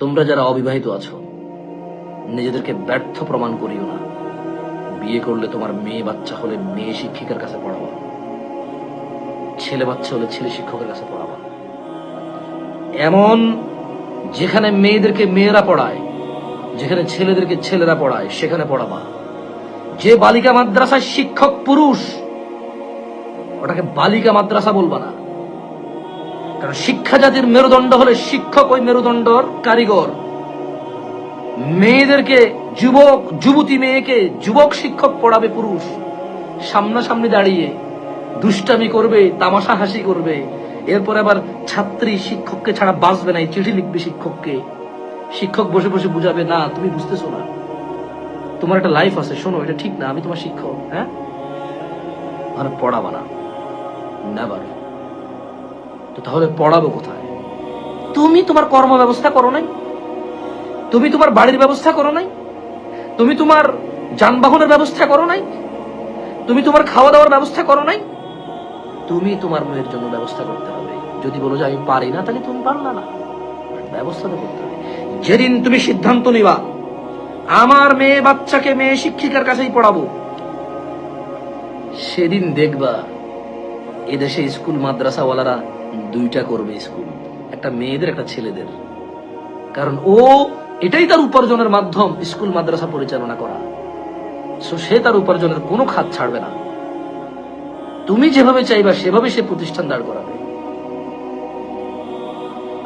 তোমরা যারা অবিবাহিত আছো, নিজেদেরকে ব্যর্থ প্রমাণ করিও না। বিয়ে করলে তোমার মেয়ে বাচ্চা হলে মেয়ে শিক্ষিকার কাছে পড়াবা, ছেলে বাচ্চা হলে ছেলে শিক্ষকের কাছে পড়াবা। এমন যেখানে মেয়েদেরকে মেয়েরা পড়ায়, যেখানে ছেলেদেরকে ছেলেরা পড়ায়, সেখানে পড়াবা। যে বালিকা মাদ্রাসায় শিক্ষক পুরুষ, ওটাকে বালিকা মাদ্রাসা বলবা না। কারণ শিক্ষা জাতির মেরুদণ্ড হলে শিক্ষক ওই মেরুদণ্ডর কারিগর। মেয়েদেরকে যুবতী মেয়েকে যুবক শিক্ষক পড়াবে পুরুষ, সামনাসামনি দাঁড়িয়ে দুষ্টামি করবে, তামাশা হাসি করবে। এরপর আবার ছাত্রী শিক্ষককে ছাড়া বাঁচবে না, চিঠি লিখবে শিক্ষককে। শিক্ষক বসে বসে বুঝাবে, না তুমি বুঝতেছো না, তোমার একটা লাইফ আছে, শোনো এটা ঠিক না, আমি তোমার শিক্ষক। হ্যাঁ, মানে পড়াবা না, নেভার। তো তাহলে পড়াবো কোথায়? তুমি তোমার কর্ম ব্যবস্থা করো নাই, তুমি তোমার বাড়ির ব্যবস্থা করো নাই, তুমি তোমার যানবাহনের ব্যবস্থা করো নাই, তুমি তোমার খাওয়া দাওয়ার ব্যবস্থা করো নাই। তুমি তোমার মেয়ের জন্য ব্যবস্থা করতে হবে। যদি বলো যে আমি পারি না, তাহলে তুমি পারলা না, ব্যবস্থা তো করতে হবে। যেদিন তুমি সিদ্ধান্ত নিবা আমার মেয়ে বাচ্চাকে মেয়ে শিক্ষিকার কাছেই পড়াবো, সেদিন দেখবা এদেশে স্কুল মাদ্রাসাওয়ালারা দুইটা করবে স্কুল, একটা মেয়েদের একটা ছেলেদের। কারণ ও এটাই তার উপার্জনের মাধ্যম, স্কুল মাদ্রাসা পরিচালনা করা। সে তার উপার্জনের কোনো খাত ছাড়বে না। তুমি যেভাবে চাইবা সেভাবে সে প্রতিষ্ঠান দাঁড় করাবে।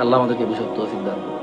আল্লাহ আমাদেরকে বুঝার তৌফিক দান করুন।